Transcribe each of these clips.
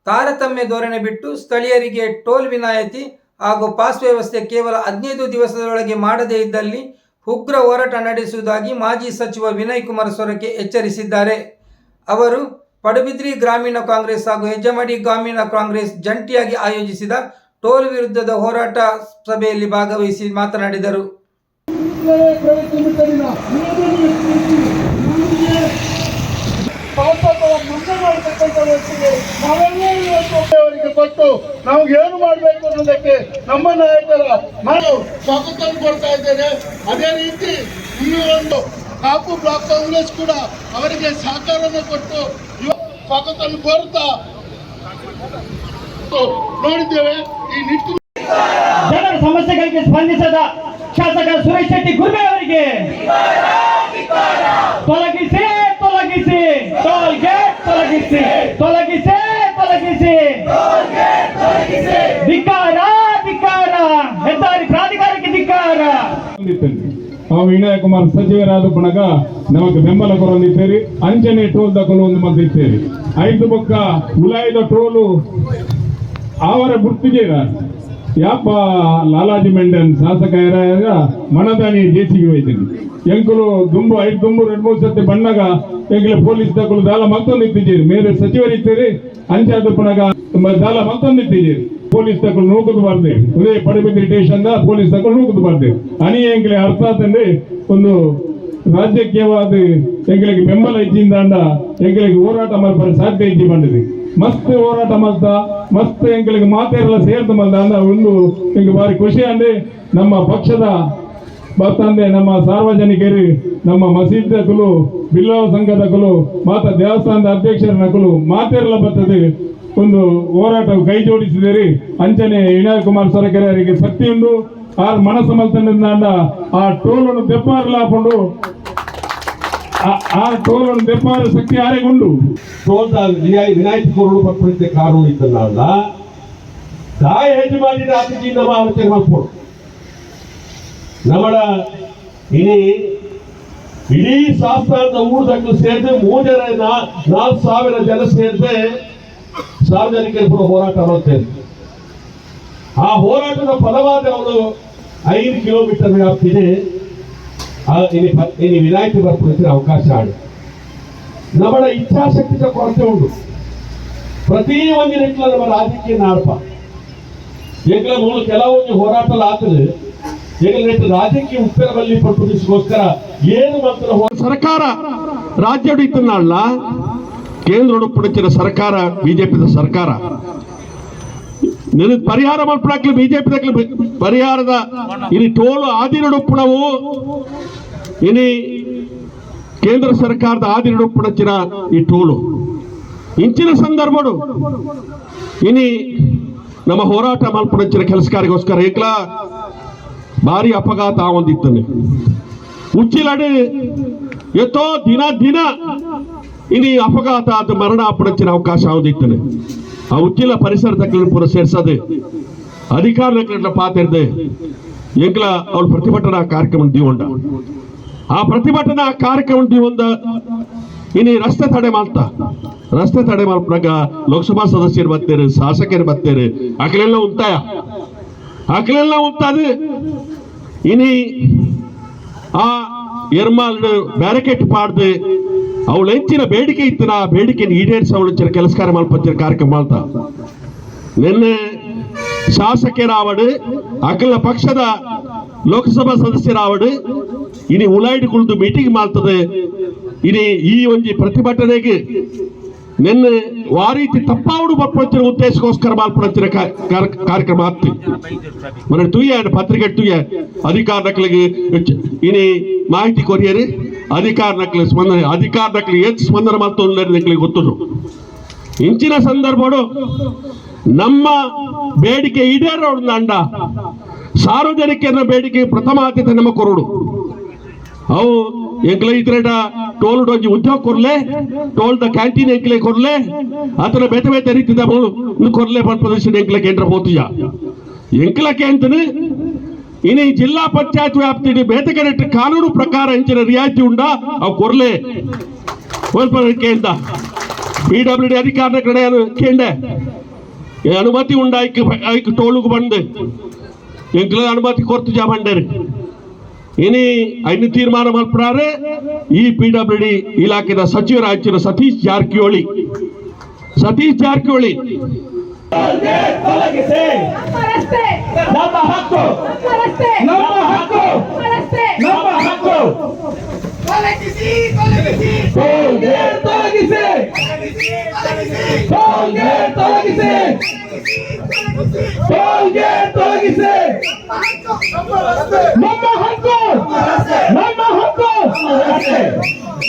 ತಾರತಮ್ಯ ಧೋರಣೆ ಬಿಟ್ಟು ಸ್ಥಳೀಯರಿಗೆ ಟೋಲ್ ವಿನಾಯಿತಿ ಹಾಗೂ ಪಾಸ್ ವ್ಯವಸ್ಥೆ ಕೇವಲ 15 ದಿವಸದೊಳಗೆ ಮಾಡದೇ ಇದ್ದಲ್ಲಿ ಉಗ್ರ ಹೋರಾಟ ನಡೆಸುವುದಾಗಿ ಮಾಜಿ ಸಚಿವ ವಿನಯ್ ಕುಮಾರ್ ಸೊರಕೆ ಎಚ್ಚರಿಸಿದ್ದಾರೆ. ಅವರು ಪಡುಬಿದ್ರಿ ಗ್ರಾಮೀಣ ಕಾಂಗ್ರೆಸ್ ಹಾಗೂ ಹೆಜ್ಜಮಡಿ ಗ್ರಾಮೀಣ ಕಾಂಗ್ರೆಸ್ ಜಂಟಿಯಾಗಿ ಆಯೋಜಿಸಿದ ಟೋಲ್ ವಿರುದ್ಧದ ಹೋರಾಟ ಸಭೆಯಲ್ಲಿ ಭಾಗವಹಿಸಿ ಮಾತನಾಡಿದರು. ಕೊಟ್ಟು ನಮ್ಗೆ ಏನು ಮಾಡಬೇಕು ಅನ್ನೋದಕ್ಕೆ ನಮ್ಮ ನಾಯಕರ ನಾನು ಸ್ವಾಗತವನ್ನು ಕೊಡ್ತಾ ಇದ್ದೇನೆ. ಅದೇ ರೀತಿ ಈ ಒಂದು ಕಾಪು ಬ್ಲಾಕ್ ಕಾಂಗ್ರೆಸ್ ಕೂಡ ಅವರಿಗೆ ಸಹಕಾರವನ್ನು ಕೊಟ್ಟು ಸ್ವಾಗತವನ್ನು ಕೋರುತ್ತಾ ನೋಡಿದ್ದೇವೆ. ಈ ನಿಟ್ಟಿನ ಜನರ ಸಮಸ್ಯೆಗಳಿಗೆ ಸ್ಪಂದಿಸದ ಶಾಸಕ ಸುರೇಶ್ ಶೆಟ್ಟಿ ಗುರ್ಮೆ ಅವರಿಗೆ ತೊಲಗಿಸಿ ತೊಲಗಿಸಿ ಟೋಲ್ ಗೇಟ್ ತೊಲಗಿಸಿ ತೊಲಗಿಸಿ ತೊಲಗಿಸಿ ಧಿಕ್ಕಾರ ಧಿಕ್ಕಾರ ಹೆದ್ದಾರಿ ಪ್ರಾಧಿಕಾರಕ್ಕೆ ಧಿಕ್ಕಾರ. ನಾವು ವಿನಯ್ ಕುಮಾರ್ ಸಚಿವರಾದ ಪುನಗ ನಮಗೆ ಬೆಂಬಲ ಕೊರೊಂದಿದ್ದೇವೆ. ಅಂಚನೆ ಟೋಲ್ ದಕ್ಕಲು ಒಂದು ಮಂದಿದ್ದೇವೆ. 5 ಬೊಕ್ಕ ಉಲಾಯ್ದ ಟೋಲು ಅವರ ಗುರ್ತಿಗೆ ಯಾಪ ಲಾಲಾಜಿ ಮೆಂಡನ್ ಶಾಸಕ ಮನದಾನಿ ಜೇಸಿಗೆ ಹೋಯ್ತೀನಿ ಎಂಕುಲು ದುಂಬು 5 ದುಂಬು 2-3 ಸತಿ ಬಣ್ಣಗ ಎಂಕಲೆ ಪೊಲೀಸ್ ದಕ್ಕಲು ದಾಲ ಮತ್ತೊಂದು ಇತ್ತಿದ್ದೀರಿ. ಮೇರೆ ಸಚಿವರಿದ್ದೀರಿ ಅಂಚಾದ ಪುನಗ ದಾಲ ಮತ್ತೊಂದು ಇತ್ತಿದ್ದೀರಿ. ಪೊಲೀಸ್ ತಕೊಂಡು ನೂಕುದು ಬರ್ದೆ ಉದೇ ಪಡುಬಿದ್ರಿ ಸ್ಟೇಷನ್ ಪೊಲೀಸ್ ತಕೊಂಡು ನೂಕುದು ಬರ್ದೆ ಅನಿ ಎಂಕಲೆ ಅರ್ಥ ಆತಂದ್ರೆ ಒಂದು ರಾಜಕೀಯವಾದ ಎಂಗಳಿಗೆ ಬೆಂಬಲ ಇದ್ದಿಂದ ಎಂಗಳಿಗೆ ಹೋರಾಟ ಮಾಡಬಾರ ಸಾಧ್ಯ ಇದ್ದಿ ಬಂದಿದೆ. ಮಸ್ತ್ ಹೋರಾಟ ಮಾಡ್ತಾ ಮಸ್ತ್ ಎಂಗಳಿಗೆ ಮಾತೆಲ್ಲ ಸೇರ್ದು ಬಂದ ಅಂದ ಒಂದು ಎಂಗೆ ಬಾರಿ ಖುಷಿ ಅಂದ್ರೆ ನಮ್ಮ ಪಕ್ಷದ ಬರ್ತಂದೆ ನಮ್ಮ ಸಾರ್ವಜನಿಕರು ನಮ್ಮ ಮಸೀದಕಲು ಬಿಲ್ಲವ ಸಂಘದಕಲು ಮಾತ ದೇವಸ್ಥಾನದ ಅಧ್ಯಕ್ಷರ ನಕಲು ಮಾತೆಲ್ಲ ಬರ್ತದೆ ಒಂದು ಹೋರಾಟ ಕೈ ಜೋಡಿಸಿದಿರಿ. ಅಂಚನೆ ವಿನಯ್ ಕುಮಾರ್ ಸೊರಕೆರೆ ಅವರಿಗೆ ಶಕ್ತಿ ಉಂಟು. ಆ ಮನಸಮಲ್ತನದಿಂದ ಆ ಟೋಲನ್ನು ತೆಪ್ಪಾರಲಾಕೊಂಡು ಆ ಟೋಲನ್ನು ತೆಪ್ಪಾರ ಶಕ್ತಿ ಆರೆಗೊಂಡು ಟೋಲ್ ವಿನಾಯಿತಿ ಕೊರಡು ಪಡಿಸಿದ ಕಾನೂನು ಇದ್ದಲ್ಲ ದಾಯ ಹೆಚ್ಚು ಮಾಡಿದ ಅತಿಥಿ ನಮ್ಮ ಆಲೋಚನೆ ಮಾಡ್ಕೊಂಡು ನಮ್ಮಳ ಇಡೀ ಶಾಸ್ತ್ರದ ಊರದಕ್ಕೂ ಸೇರಿದೆ 4,000 ಜನ ಸೇರಿದೆ ಸಾರ್ವಜನಿಕರು ಕೂಡ ಹೋರಾಟ ಸೇರಿದೆ. ಆ ಹೋರಾಟದ ಫಲವಾದ ಅವರು 5 ಕಿಲೋಮೀಟರ್ ವ್ಯಾಪ್ತಿದೆ ಇನ್ನು ವಿನಾಯಿತಿ ಬರ್ಪಡಿಸಿದ ಅವಕಾಶ ಆಡಿ ನಮ್ಮ ಇಚ್ಛಾಶಕ್ತಿಯ ಕೊರತೆ ಉಂಟು. ಪ್ರತಿ ಒಂದು ನಿಟ್ಟಿನ ನಮ್ಮ ರಾಜಕೀಯ ನಾಡಪ ಈಗಲ ಮೂಲ ಕೆಲವೊಂದು ಹೋರಾಟ ಆಗ್ತದೆ. ಈಗ ರಾಜಕೀಯ ಉತ್ತರದಲ್ಲಿ ಪಡಿಸೋಸ್ಕರ ಏನು ಮಾತ್ರ ಸರ್ಕಾರ ರಾಜ್ಯ ಹಿಡಿತಲ್ಲ ಕೇಂದ್ರ ಪಡಿಸಿದ ಸರ್ಕಾರ ಬಿಜೆಪಿ ಸರ್ಕಾರ ನನಗೆ ಪರಿಹಾರ ಮಾಡ್ಬಿಡಾಕ್ಲಿ ಬಿಜೆಪಿ ಪರಿಹಾರದ ಇನಿ ಟೋಲು ಆದಿನಡುಪ್ಪಣವು ಇನಿ ಕೇಂದ್ರ ಸರ್ಕಾರದ ಆದಿನಡುಪ್ಪಣಚಿನ ಈ ಟೋಲು ಇಂಚಿನ ಸಂದರ್ಭಡು ಇನಿ ನಮ್ಮ ಹೋರಾಟ ಮಲ್ಪಡಂಚಿನ ಕೆಲಸಕಾರಿಗೋಸ್ಕರ ಏಕಲ ಭಾರಿ ಅಪಘಾತ ಒಂದಿತ್ತಾನೆ ಉಚ್ಚಿಲಡು ಎತ್ತೋ ದಿನ ಇನಿ ಅಪಘಾತ ಆದ ಮರಣ ಅಪ್ಪಡಂಚಿನ ಅವಕಾಶ ಒಂದಿತ್ತಾನೆ. ಆ ಉಚ್ಚಿಲ ಪರಿಸರದಲ್ಲಿ ಪೂರ ಸೇರ್ಸದೆ ಅಧಿಕಾರಿಗಳ ಪಾತಿರ್ದೆ ಎಂಗ್ಲ ಅವ್ರು ಪ್ರತಿಭಟನಾ ಕಾರ್ಯಕ್ರಮ ದೀವಂಡ ಆ ಪ್ರತಿಭಟನಾ ಕಾರ್ಯಕ್ರಮ ದೀವಂದ ಇನಿ ರಸ್ತೆ ತಡೆ ಮಾಡ್ತಾಗ ಲೋಕಸಭಾ ಸದಸ್ಯರು ಬರ್ತಾರೆ, ಶಾಸಕರು ಬರ್ತಾರೆ, ಅಕಲೆಲ್ಲ ಉಂಟಾದ ಇನಿ ಆ ಎರ್ಮಾಲ್ ಬ್ಯಾರಿಕೇಡ್ ಪಾಡ್ದೆ ಅವಳು ಹೆಚ್ಚಿನ ಬೇಡಿಕೆ ಇತ್ತು. ಆ ಬೇಡಿಕೆ ಈಡೇರಿಸಿ ಅವಳು ಕೆಲಸಕಾರ ಮಲ್ಪತ್ತಿನ ಕಾರ್ಯಕ್ರಮ ಮಾಡ್ತಾ ನಿನ್ನೆ ಶಾಸಕರಾವಡು ಅಕಲ ಪಕ್ಷದ ಲೋಕಸಭಾ ಸದಸ್ಯರಾವಡು ಇನಿ ಉಲಾಯ್ಡ್ ಕುಳಿತು ಮೀಟಿಂಗ್ ಮಾಡ್ತದೆ. ಇನಿ ಈ ಒಂಜಿ ಪ್ರತಿಭಟನೆಗೆ ನಿನ್ನೆ ಆ ರೀತಿ ತಪ್ಪಾವಡು ಬರ್ಪಂಚಿನ ಉದ್ದೇಶಕ್ಕೋಸ್ಕರ ಮಾಲ್ಪಡಂಚಿನ ಕಾರ್ಯಕ್ರಮ ಆಗ್ತಿ ಮನೆ ತುಯ್ಯ ಪತ್ರಿಕೆ ತುಯ್ಯ ಅಧಿಕಾರ ನಕಲಿಗೆ ಇನಿ ಮಾಹಿತಿ ಕೊರಿಯರಿ ಅಧಿಕಾರ ನಕಲಿ ಹೆಚ್ಚು ಸ್ಪಂದನೆ ಮಾಡ್ತಾ ಗೊತ್ತು. ಇಂಚಿನ ಸಂದರ್ಭಗಳು ನಮ್ಮ ಬೇಡಿಕೆ ಈಡೇರೋಣ ಅಂಡ ಸಾರ್ವಜನಿಕರ ಬೇಡಿಕೆ ಪ್ರಥಮ ಆದ್ಯತೆ ನಮ್ಮ ಕೊರಡು ಅವು ಎಂಕ್ಲೆ ಇದ್ರೇಟ ಟೋಲ್ ಡೊಂಜಿ ಉದ್ಯೋಗ ಕೊರ್ಲೆ ಟೋಲ್ ದ ಕ್ಯಾಂಟೀನ್ ಎಂಕ್ಲೆ ಕೊರ್ಲೆ ಆತರ ಬೇತೆ ರೀತಿದ ಕೊರ್ಲೆ ಪ್ರದೇಶ ಎಂಕ್ಲೆ ಕೇಂದ್ರ ಹೋತಿಯ ಎಂಕ್ಲಕ್ಕೆ ಅಂತನೇ ಇನ್ನು ಜಿಲ್ಲಾ ಪಂಚಾಯತ್ ವ್ಯಾಪ್ತಿ ಬೇಟೆಗಡೆ ಕಾನೂನು ಪ್ರಕಾರ ಹೆಂಚಿನ ರಿಯಾಯಿತಿ ಉಂಡ ಅವು ಕೊರ್ಲೆ ಅಂತ PWD ಅಧಿಕಾರದ ಕಡೆ ಕೇಂಡೆ ಅನುಮತಿ ಉಂಡಾಯ್ಕೆ ಟೋಲುಗೆ ಬಂದು ಎಂಕ್ಲ ಅನುಮತಿ ಕೊರ್ತು ಜಾ ಬಂಡೇರಿ ಇನಿ ಐದು ತೀರ್ಮಾನ ಮಲ್ಪಡಾರೆ ಈ PWD ಇಲಾಖೆದ ಸಚಿವರಾಗಿರುವ ಸತೀಶ್ ಜಾರಕಿಹೊಳಿ ನಮ್ಮ ಹಕ್ಕು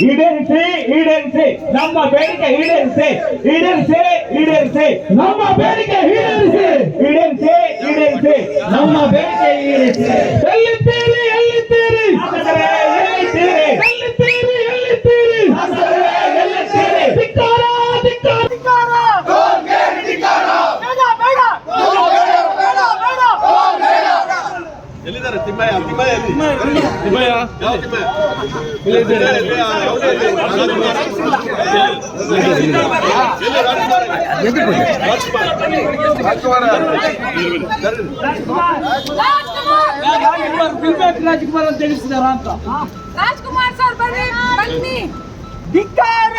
ಈಡೇರಿಸಿ ನಮ್ಮ ಬೇಡಿಕೆ ಈಡೇರಿಸಿ ನಮ್ಮ ಬೇಡಿಕೆ ಈಡೇರಿಸಿ ನಮ್ಮ ಬೇಡಿಕೆ ಈಡೇರಿಸಿ ಎಲ್ಲಿದ್ದೀರಿ ಧಿಕ್ಕಾರ ಎಲ್ಲಿದ್ದಾರೆ ತಿಮ್ಮಯ್ಯ ರಾಜ್ಕುಮಾರ್ ಅಂತ ತಿಳಿಸಿದಾರ ಅಂತ ರಾಜ್ಕುಮಾರ್ ಸರ್ ಬನ್ನಿ ಧಿಕ್ಕಾರ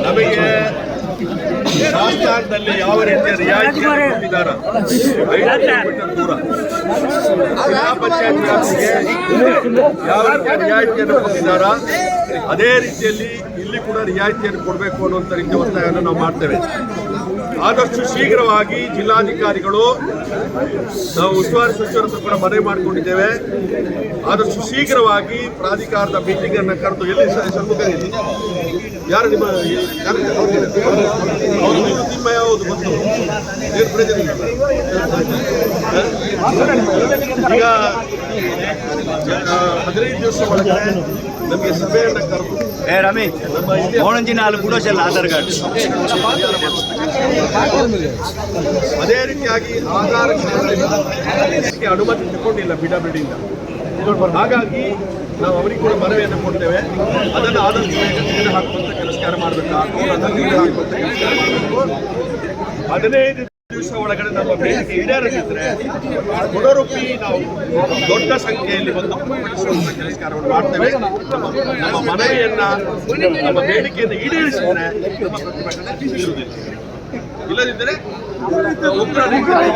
ನಮಗೆ ಶಾಸನದಲ್ಲಿ ಯಾವ ರೀತಿಯ ರಿಯಾಯಿತಿ ಕೊಟ್ಟಿದ್ದಾರೆ 5 ಕಿಲೋಮೀಟರ್ ದೂರ ಜಿಲ್ಲಾ ಪಂಚಾಯತ್ ವ್ಯಾಪ್ತಿಗೆ ಯಾವ ರೀತಿಯ ರಿಯಾಯಿತಿಯನ್ನು ಕೊಟ್ಟಿದ್ದಾರಾ ಅದೇ ರೀತಿಯಲ್ಲಿ ಇಲ್ಲಿ ಕೂಡ ರಿಯಾಯಿತಿಯನ್ನು ಕೊಡಬೇಕು ಅನ್ನುವಂಥ ರೀತಿಯ ಒತ್ತಾಯವನ್ನು ನಾವು ಮಾಡ್ತೇವೆ. ಆದಷ್ಟು ಶೀಘ್ರವಾಗಿ ಜಿಲ್ಲಾಧಿಕಾರಿಗಳು ನಾವು ಉಸ್ತುವಾರಿ ಸಚಿವರ ಹತ್ರ ಕೂಡ ಮನವಿ ಮಾಡಿಕೊಂಡಿದ್ದೇವೆ. ಆದಷ್ಟು ಶೀಘ್ರವಾಗಿ ಪ್ರಾಧಿಕಾರದ ಮೀಟಿಂಗ್ ಅನ್ನು ಕರೆದು ಎಲ್ಲಿ ಸನ್ಮುಖ ಯಾರು ನಿಮ್ಮ ನಿಮ್ಮ ಯಾವುದು ಬಂತು ಈಗ 15 ದಿವಸ ಒಳಗಡೆ ನಮಗೆ ಸಭೆಯನ್ನು ಕರೆದು ಆಧಾರ್ ಕಾರ್ಡ್ ಅದೇ ರೀತಿಯಾಗಿ ಆಧಾರ್ ಕಾರ್ಡ್ ಅನುಮತಿ ತಗೊಂಡಿಲ್ಲ PWDಯಿಂದ. ಹಾಗಾಗಿ ನಾವು ಅವರಿಗೆ ಕೂಡ ಮನವಿಯನ್ನು ಕೊಡ್ತೇವೆ. ಅದನ್ನು ಆದಷ್ಟು ತೆಗೆದು ಹಾಕುವಂಥ ಕೆಲಸ ಮಾಡಬೇಕು. ಹಾಕುವಂಥ ಕೆಲಸ ಮಾಡಬೇಕು. 15 ದಿವಸ ಒಳಗಡೆ ನಮ್ಮ ಬೇಡಿಕೆ ಈಡೇರದಿದ್ರೆ ಪುನರುಪಿ ನಾವು ದೊಡ್ಡ ಸಂಖ್ಯೆಯಲ್ಲಿ ಬಂದು ಪಡಿಸುವಂಥ ಕೆಲಸ ಮಾಡ್ತೇವೆ. ನಮ್ಮ ಮನವಿಯನ್ನ ನಮ್ಮ ಬೇಡಿಕೆಯನ್ನು ಈಡೇರಿಸಿದ್ರೆ ನಮ್ಮ ಪ್ರತಿಭಟನೆ ಇರುವುದಿಲ್ಲ. ಇಲ್ಲದಿದ್ದರೆ ಉಗ್ರ ರೀತಿಯಲ್ಲಿ